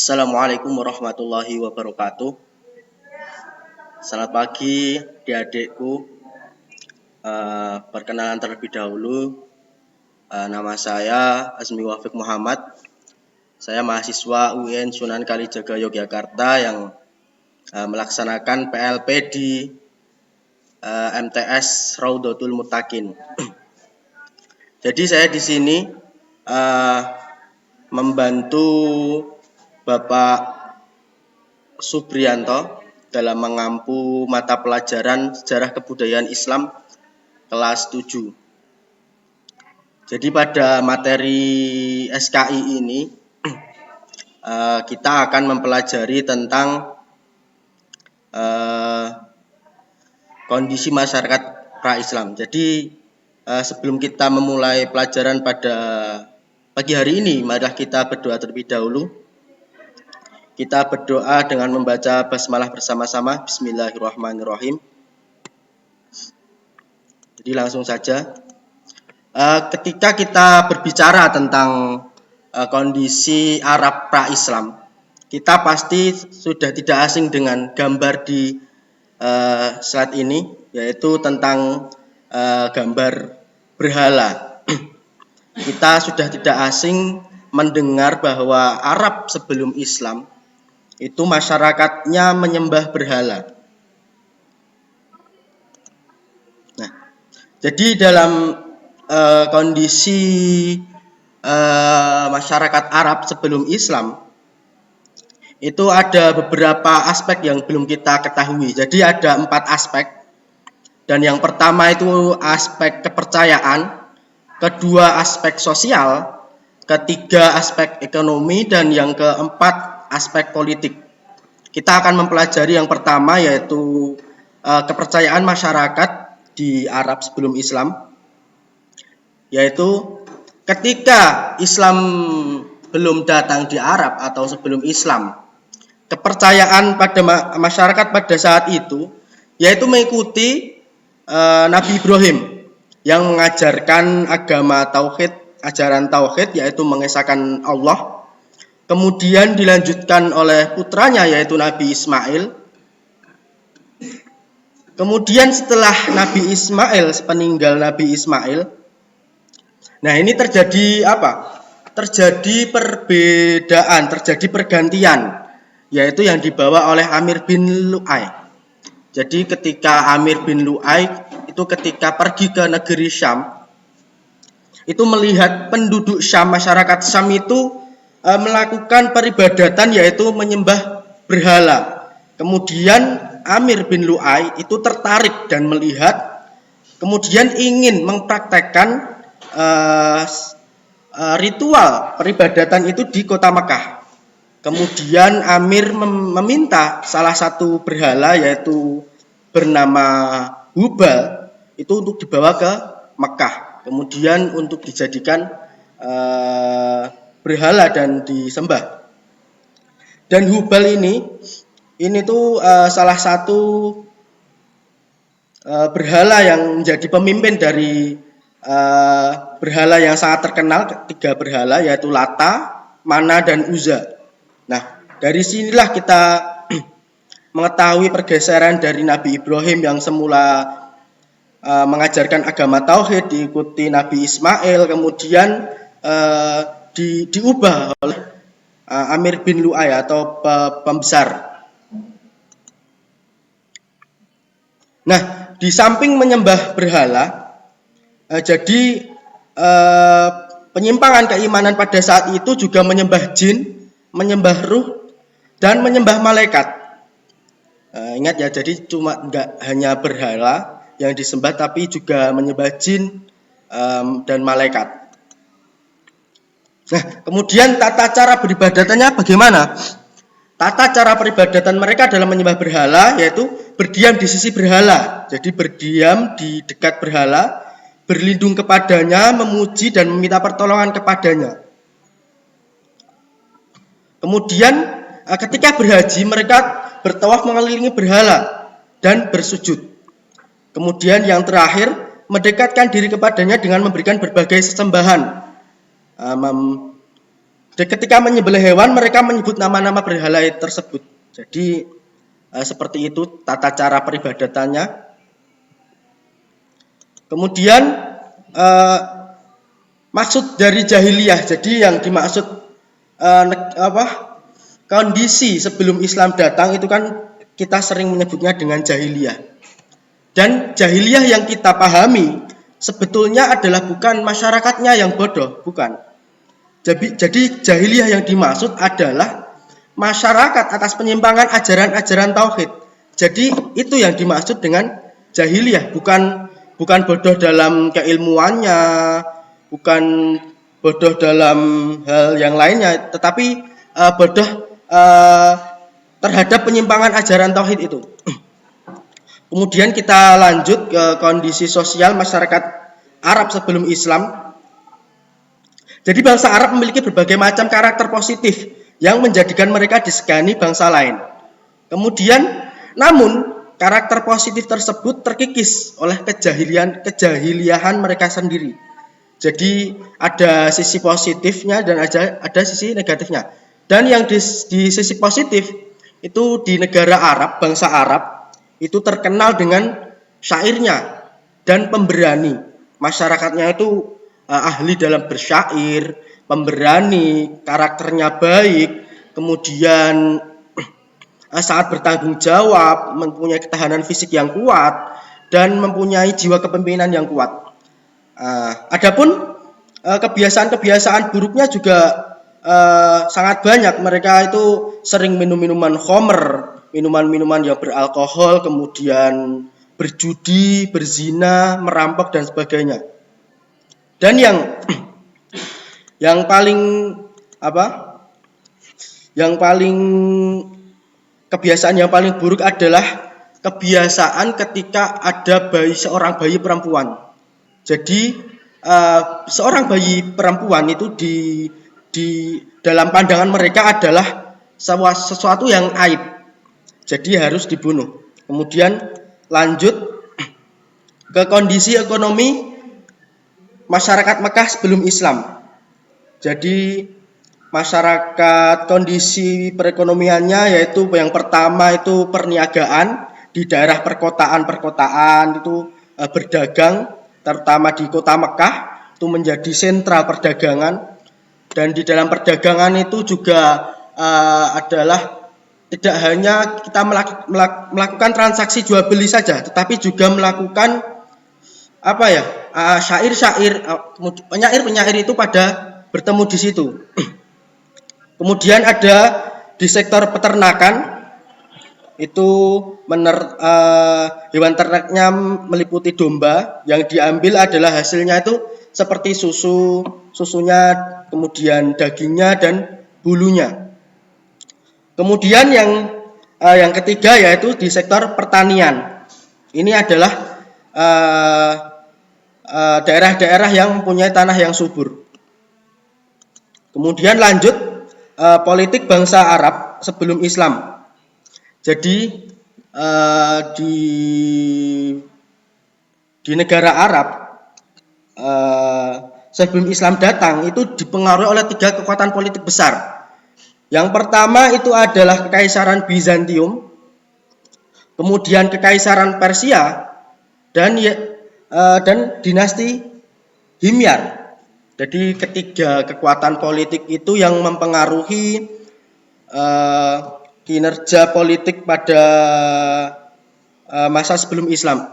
Assalamualaikum warahmatullahi wabarakatuh. Selamat pagi adik-adikku. Perkenalan terlebih dahulu, nama saya Azmi Wafiq Muhammad. Saya mahasiswa UIN Sunan Kalijaga Yogyakarta yang melaksanakan PLP di MTS Raudhatul Muttaqin. Jadi saya di sini membantu Bapak Subrianto dalam mengampu mata pelajaran Sejarah Kebudayaan Islam kelas 7. Jadi pada materi SKI ini kita akan mempelajari tentang kondisi masyarakat pra-Islam. Jadi sebelum kita memulai pelajaran pada pagi hari ini, marilah kita berdoa terlebih dahulu. Kita berdoa dengan membaca basmalah bersama-sama. Bismillahirrahmanirrahim. Jadi langsung saja. Ketika kita berbicara tentang kondisi Arab pra-Islam, kita pasti sudah tidak asing dengan gambar di slide ini, yaitu tentang gambar berhala. Kita sudah tidak asing mendengar bahwa Arab sebelum Islam itu masyarakatnya menyembah berhala. Nah, jadi dalam kondisi masyarakat Arab sebelum Islam itu ada beberapa aspek yang belum kita ketahui. Jadi ada 4 aspek. Dan yang pertama itu aspek kepercayaan, kedua aspek sosial, ketiga aspek ekonomi, dan yang keempat aspek politik. Kita akan mempelajari yang pertama, yaitu kepercayaan masyarakat di Arab sebelum Islam, yaitu ketika Islam belum datang di Arab atau sebelum Islam, kepercayaan pada masyarakat pada saat itu yaitu mengikuti Nabi Ibrahim yang mengajarkan agama tauhid, ajaran tauhid, yaitu mengesahkan Allah. Kemudian dilanjutkan oleh putranya, yaitu Nabi Ismail. Kemudian setelah Nabi Ismail, sepeninggal Nabi Ismail, nah ini terjadi apa? Terjadi perbedaan, terjadi pergantian, yaitu yang dibawa oleh Amir bin Lu'ay. Jadi ketika Amir bin Lu'ay itu ketika pergi ke negeri Syam, itu melihat penduduk Syam, masyarakat Syam itu melakukan peribadatan, yaitu menyembah berhala. Kemudian Amir bin Lu'ay itu tertarik dan melihat, kemudian ingin mempraktekkan ritual peribadatan itu di kota Mekah. Kemudian Amir meminta salah satu berhala, yaitu bernama Hubal, itu untuk dibawa ke Mekah, kemudian untuk dijadikan berhala dan disembah. Dan Hubal ini tuh salah satu berhala yang menjadi pemimpin dari berhala yang sangat terkenal, 3 berhala, yaitu Lata, Mana, dan Uzza. Nah, dari sinilah kita mengetahui pergeseran dari Nabi Ibrahim yang semula mengajarkan agama tauhid, diikuti Nabi Ismail, kemudian diubah oleh Amir bin Lu'ay atau pembesar. Nah, di samping menyembah berhala, jadi penyimpangan keimanan pada saat itu juga menyembah jin, menyembah ruh, dan menyembah malaikat. Ingat ya, jadi cuma enggak hanya berhala yang disembah, tapi juga menyembah jin dan malaikat. Nah, kemudian tata cara beribadatannya bagaimana? Tata cara peribadatan mereka dalam menyembah berhala yaitu berdiam di sisi berhala. Jadi berdiam di dekat berhala, berlindung kepadanya, memuji dan meminta pertolongan kepadanya. Kemudian ketika berhaji, mereka bertawaf mengelilingi berhala dan bersujud. Kemudian yang terakhir, mendekatkan diri kepadanya dengan memberikan berbagai sesembahan. Dan ketika menyembelih hewan, mereka menyebut nama-nama berhala tersebut. Jadi seperti itu tata cara peribadatannya. Kemudian maksud dari jahiliyah. Jadi yang dimaksud kondisi sebelum Islam datang itu kan kita sering menyebutnya dengan jahiliyah. Dan jahiliyah yang kita pahami sebetulnya adalah bukan masyarakatnya yang bodoh, bukan. Jadi jahiliyah yang dimaksud adalah masyarakat atas penyimpangan ajaran-ajaran tauhid. Jadi itu yang dimaksud dengan jahiliyah, bukan bodoh dalam keilmuannya, bukan bodoh dalam hal yang lainnya, tetapi bodoh terhadap penyimpangan ajaran tauhid itu. Kemudian kita lanjut ke kondisi sosial masyarakat Arab sebelum Islam. Jadi bangsa Arab memiliki berbagai macam karakter positif yang menjadikan mereka disegani bangsa lain. Kemudian, namun karakter positif tersebut terkikis oleh kejahiliahan mereka sendiri. Jadi ada sisi positifnya dan ada sisi negatifnya. Dan yang di sisi positif itu di negara Arab, bangsa Arab itu terkenal dengan syairnya dan pemberani. Masyarakatnya itu ahli dalam bersyair, pemberani, karakternya baik, kemudian sangat bertanggung jawab, mempunyai ketahanan fisik yang kuat, dan mempunyai jiwa kepemimpinan yang kuat. Adapun kebiasaan-kebiasaan buruknya juga sangat banyak. Mereka itu sering minum minuman khamr, minuman-minuman yang beralkohol, kemudian berjudi, berzina, merampok dan sebagainya. Dan yang paling kebiasaan yang paling buruk adalah kebiasaan ketika ada seorang bayi perempuan. Jadi seorang bayi perempuan itu di dalam pandangan mereka adalah sesuatu yang aib. Jadi harus dibunuh. Kemudian lanjut ke kondisi ekonomi masyarakat Mekah sebelum Islam. Jadi masyarakat kondisi perekonomiannya yaitu yang pertama itu perniagaan di daerah perkotaan itu berdagang, terutama di kota Mekah itu menjadi sentral perdagangan. Dan di dalam perdagangan itu juga adalah tidak hanya kita melakukan transaksi jual beli saja, tetapi juga melakukan syair-syair, penyair itu pada bertemu di situ. Kemudian ada di sektor peternakan itu hewan ternaknya meliputi domba, yang diambil adalah hasilnya itu seperti susunya, kemudian dagingnya dan bulunya. Kemudian yang ketiga yaitu di sektor pertanian. Ini adalah daerah-daerah yang mempunyai tanah yang subur. Kemudian lanjut politik bangsa Arab sebelum Islam. Jadi di negara Arab sebelum Islam datang itu dipengaruhi oleh 3 kekuatan politik besar. Yang pertama itu adalah Kekaisaran Bizantium, kemudian Kekaisaran Persia, dan dinasti Himyar. Jadi ketiga kekuatan politik itu yang mempengaruhi kinerja politik pada masa sebelum Islam.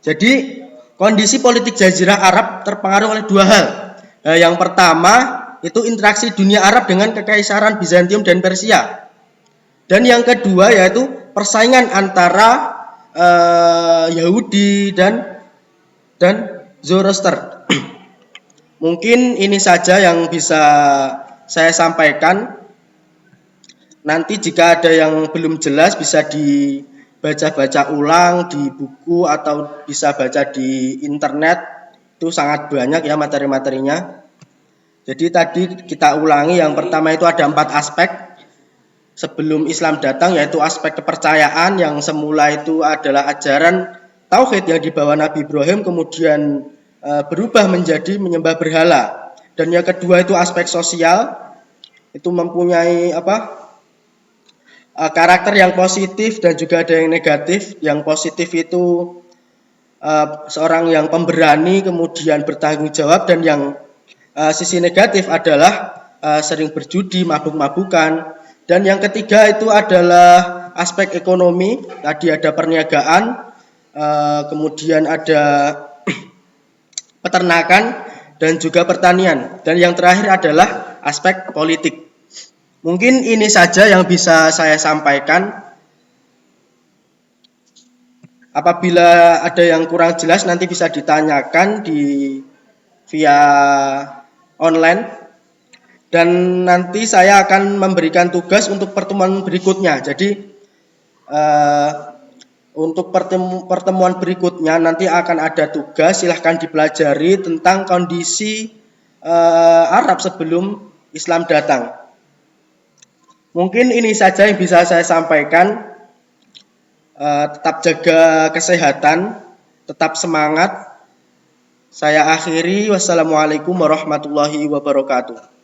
Jadi kondisi politik Jazirah Arab terpengaruh oleh 2 hal. Yang pertama itu interaksi dunia Arab dengan Kekaisaran Bizantium dan Persia. Dan yang kedua yaitu persaingan antara Yahudi dan Zoroaster. Mungkin ini saja yang bisa saya sampaikan. Nanti jika ada yang belum jelas bisa dibaca-baca ulang di buku atau bisa baca di internet. Itu sangat banyak ya materi-materinya. Jadi tadi kita ulangi, yang pertama itu ada 4 aspek sebelum Islam datang, yaitu aspek kepercayaan yang semula itu adalah ajaran tauhid yang dibawa Nabi Ibrahim kemudian berubah menjadi menyembah berhala. Dan yang kedua itu aspek sosial, itu mempunyai karakter yang positif dan juga ada yang negatif. Yang positif itu seorang yang pemberani kemudian bertanggung jawab, dan yang sisi negatif adalah sering berjudi, mabuk-mabukan. Dan yang ketiga itu adalah aspek ekonomi, tadi ada perniagaan, kemudian ada peternakan dan juga pertanian. Dan yang terakhir adalah aspek politik. Mungkin ini saja yang bisa saya sampaikan. Apabila ada yang kurang jelas nanti bisa ditanyakan via online. Dan nanti saya akan memberikan tugas untuk pertemuan berikutnya. Jadi untuk pertemuan berikutnya nanti akan ada tugas, silahkan dipelajari tentang kondisi Arab sebelum Islam datang. Mungkin ini saja yang bisa saya sampaikan. Tetap jaga kesehatan, tetap semangat. Saya akhiri, wassalamualaikum warahmatullahi wabarakatuh.